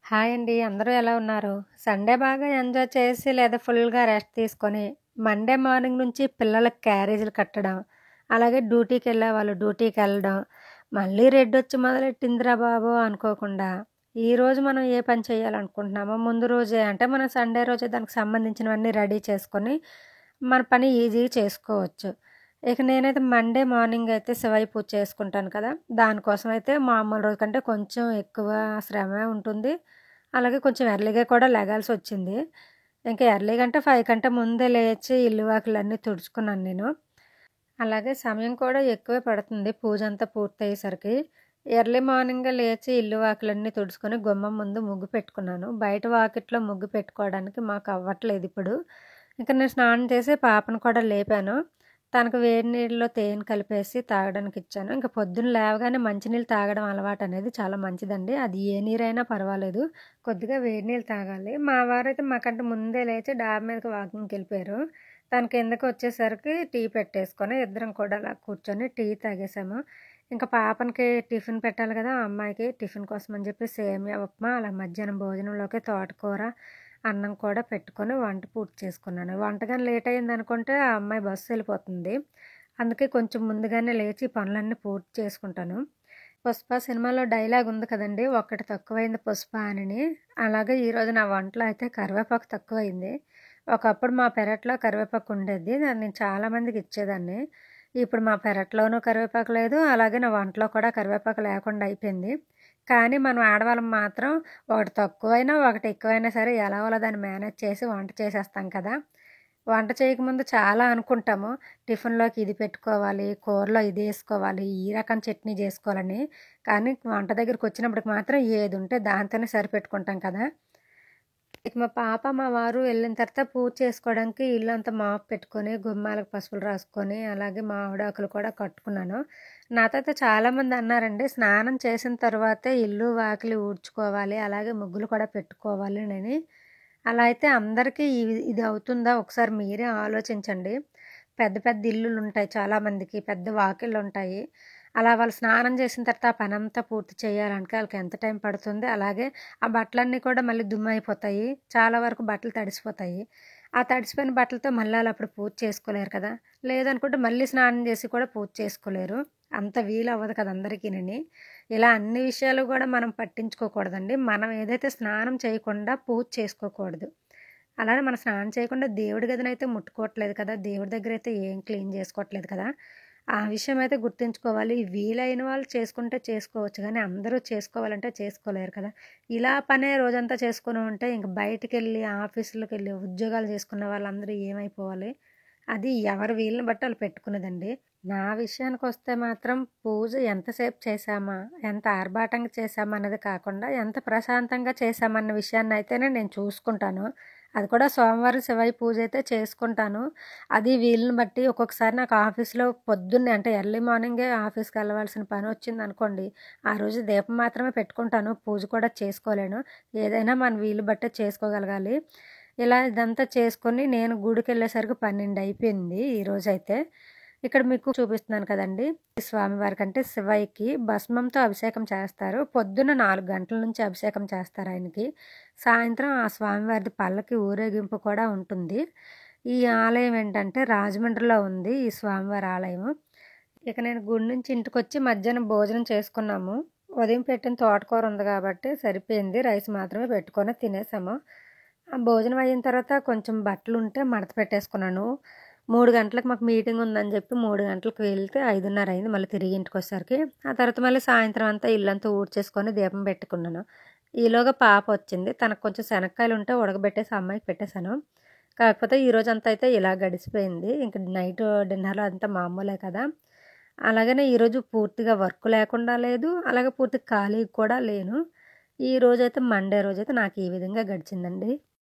Hi అండి. అందరూ ఎలా ఉన్నారు? సండే బాగా ఎంజాయ్ చేసి లేదా ఫుల్‌గా రెస్ట్ తీసుకొని, మండే మార్నింగ్ నుంచి పిల్లలకి క్యారేజీలు కట్టడం, అలాగే డ్యూటీకెళ్ళేవాళ్ళు డ్యూటీకెళ్ళడం, మళ్ళీ రెడ్డొచ్చి మొదలెట్టిందిరా బాబు అనుకోకుండా, ఈరోజు మనం ఏ పని చేయాలనుకుంటున్నామో ముందు రోజే అంటే మనం సండే రోజే దానికి సంబంధించినవన్నీ రెడీ చేసుకొని, మన పని ఈజీగా చేసుకోవచ్చు. ఇక నేనైతే మండే మార్నింగ్ అయితే శివయ్య పూజ చేసుకుంటాను కదా! దానికోసం అయితే మామూలు రోజు కంటే కొంచెం ఎక్కువ శ్రమే ఉంటుంది. అలాగే కొంచెం ఎర్లీగా కూడా లెగాల్సొచ్చింది. ఇంకా ఎర్లీగా అంటే 5 కంటే ముందే లేచి ఇల్లు వాకిలన్నీ తుడుచుకున్నాను నేను. అలాగే సమయం కూడా ఎక్కువే పడుతుంది పూజంతా పూర్తయ్యేసరికి. ఎర్లీ మార్నింగే లేచి ఇల్లు వాకిలన్నీ తుడుచుకొని గుమ్మం ముందు ముగ్గు పెట్టుకున్నాను. బయట వాకిట్లో ముగ్గు పెట్టుకోవడానికి మాకు అవ్వట్లేదిప్పుడు. ఇంక నేను స్నానం చేసి పాపను కూడా లేపాను. తనకు వేడి నీళ్ళలో తేనె కలిపేసి తాగడానికిచ్చాను. ఇంక పొద్దున్న లేవగానే మంచినీళ్ళు తాగడం అలవాటనేది చాలా మంచిదండి. అది ఏ నీరైనా పర్వాలేదు. కొద్దిగా వేడి నీళ్ళు తాగాలి. మా వారైతే మాకంటే ముందే లేచి డాబా మీదకి వాకింగ్‌కెళ్ళిపోయారు. తను కిందకొచ్చేసరికి టీ పెట్టేసుకొని ఇద్దరం కూడా అలా కూర్చొని టీ తాగేసాము. ఇంకా పాపనికి టిఫిన్ పెట్టాలి కదా! ఆ అమ్మాయికి టిఫిన్ కోసం అని చెప్పి సేమియా ఉప్మా, అలా మధ్యాహ్నం భోజనంలోకి తోటకూర, అన్నం కూడా పెట్టుకొని వంట పూర్తి చేసుకున్నాను. వంట గాని లేట్ అయిందనుకుంటే ఆ అమ్మాయి బస్సు వెళ్ళిపోతుంది. అందుకే కొంచెం ముందుగానే లేచి ఈ పనులన్నీ పూర్తి చేసుకుంటాను. 'పుష్ప' సినిమాలో డైలాగ్ ఉంది కదండీ! "ఒక్కటి తక్కువైంది పుష్ప" అనని. అలాగే ఈరోజు నా వంటలో అయితే కరివేపాకు తక్కువైంది. ఒకప్పుడు మా పెరట్లో కరివేపాకు ఉండేది. దాన్ని నేను చాలా మందికి ఇచ్చేదాన్ని. ఇప్పుడు మా పెరట్లోనూ కరివేపాకు లేదు. అలాగే నా వంటలో కూడా కరివేపాకు లేకుండా అయిపోయింది. కానీ మనం ఆడవాళ్ళం మాత్రం ఒకటి తక్కువైనా, ఒకటి ఎక్కువైనా సరే ఎలాగోలా దాన్ని మేనేజ్ చేసి వంట చేసేస్తాం కదా! వంట చేయకముందు చాలా అనుకుంటాము. టిఫిన్‌లోకి ఇది పెట్టుకోవాలి, కూరలో ఇదేసుకోవాలి, ఈ రకం చట్నీ జేసుకోవాలని. కానీ వంట దగ్గరికొచ్చినప్పటికి మాత్రం ఏదుంటే దాంతోనే సరిపెట్టుకుంటాం కదా! ఇక మా పాప, మా వారు వెళ్ళిన తర్వాత పూజ చేసుకోవడానికి ఇల్లంతా మాప్ పెట్టుకొని, గుమ్మాలకు పసుపులు రాసుకొని, అలాగే మామిడాకులు కూడా కట్టుకున్నాను. నాతో అయితే చాలామంది అన్నారండి, స్నానం చేసిన తర్వాతే ఇల్లు, వాకిలి ఊడ్చుకోవాలి, అలాగే ముగ్గులు కూడా పెట్టుకోవాలినని. అలా అయితే అందరికీ ఇది అవుతుందా? ఒకసారి మీరే ఆలోచించండి. పెద్ద పెద్ద ఇల్లులుంటాయి చాలామందికి, పెద్ద వాకిళ్ళుంటాయి. అలా వాళ్ళు స్నానం చేసిన తర్వాత ఆ పనంతా పూర్తి చేయాలంటే ఆళ్ళకి ఎంత టైం పడుతుంది? అలాగే ఆ బట్టలన్నీ కూడా మళ్ళీ దుమ్మయిపోతాయి. చాలా వరకు బట్టలు తడిసిపోతాయి. ఆ తడిసిపోయిన బట్టలతో మళ్ళీ ఆళ్ళప్పుడు పూజ చేసుకోలేరు కదా! లేదనుకుంటే మళ్ళీ స్నానం చేసి కూడా పూజ చేసుకోలేరు. అంత వీలవ్వదు కదా అందరికీని. ఇలా అన్ని విషయాలు గూడా మనం పట్టించుకోకూడదండి. మనం ఏదైతే స్నానం చేయకుండా పూజ చేసుకోకూడదు. అలానే మనం స్నానం చేయకుండా దేవుడి గదినైతే ముట్టుకోవట్లేదు కదా! దేవుడి దగ్గరైతే ఏం క్లీన్ చేసుకోవట్లేదు కదా! ఆ విషయం అయితే గుర్తుంచుకోవాలి. వీలైన వాళ్ళు చేసుకుంటే చేసుకోవచ్చు గానీ, అందరూ చేసుకోవాలంటే చేసుకోలేరు కదా! ఇలా పనే రోజంతా చేసుకొని ఉంటే ఇంక బయటికెళ్ళి, ఆఫీసులకెళ్ళి, ఉద్యోగాలు చేసుకున్న వాళ్ళందరూ ఏమైపోవాలి? అది ఎవరి వీలుని బట్టి ఆళ్ళు పెట్టుకున్నదండి. నా విషయానికొస్తే మాత్రం పూజ ఎంతసేపు చేశామా, ఎంత ఆర్భాటంగా చేశామా అన్నది కాకుండా, ఎంత ప్రశాంతంగా చేశామన్న విషయాన్నయితేనే నేను చూసుకుంటాను. అది కూడా సోమవారం శివయ్య పూజైతే చేసుకుంటాను. అది వీలుని బట్టి ఒక్కొక్కసారి నాకు ఆఫీస్‌లో పొద్దున్నే అంటే ఎర్లీ మార్నింగే ఆఫీస్‌కెళ్ళవలసిన పనొచ్చిందనుకోండి, ఆ రోజు దీపం మాత్రమే పెట్టుకుంటాను. పూజ కూడా చేసుకోలేను. ఏదైనా మన వీలు బట్టే చేసుకోగలగాలి. ఇలా ఇదంతా చేసుకొని నేను గుడికెళ్ళేసరికి 12 అయిపోయింది ఈరోజైతే. ఇక్కడ మీకు చూపిస్తున్నాను కదండీ! స్వామివారికి అంటే శివయ్యకి భస్మంతో అభిషేకం చేస్తారు. పొద్దున్న 4 గంటల నుంచి అభిషేకం చేస్తారు ఆయనకి. సాయంత్రం ఆ స్వామివారిది పల్లకి ఊరేగింపు కూడా ఉంటుంది. ఈ ఆలయం ఏంటంటే రాజమండ్రిలో ఉంది ఈ స్వామివారి ఆలయం. ఇక నేను గుడి నుంచి ఇంటికొచ్చి మధ్యాహ్నం భోజనం చేసుకున్నాము. ఉదయం పెట్టిన తోటకూర ఉంది కాబట్టి సరిపోయింది. రైస్ మాత్రమే పెట్టుకొని తినేసాము. ఆ భోజనం అయిన తర్వాత కొంచెం బట్టలుంటే మడత పెట్టేసుకున్నాను. 3 గంటలకు మాకు మీటింగ్ ఉందని చెప్పి 3 గంటలకు వెళ్తే 5:30 అయింది మళ్ళీ తిరిగి ఇంటికొచ్చేసరికి. ఆ తర్వాత మళ్ళీ సాయంత్రం అంతా ఇల్లంతా ఊడ్చేసుకొని దీపం పెట్టుకున్నాను. ఈలోగా పాప వచ్చింది. తనకు కొంచెం శనక్కాయలుంటే ఉడకబెట్టేసి ఆ అమ్మాయికి పెట్టేశాను. కాకపోతే ఈరోజంతా అయితే ఇలా గడిచిపోయింది. ఇంక నైట్ డిన్నర్‌లో అంతా మామూలే కదా! అలాగనే ఈరోజు పూర్తిగా వర్క్ లేకుండా లేదు. అలాగే పూర్తిగా ఖాళీగా కూడా లేను. ఈరోజైతే మండే రోజైతే నాకు ఈ విధంగా గడిచిందండి.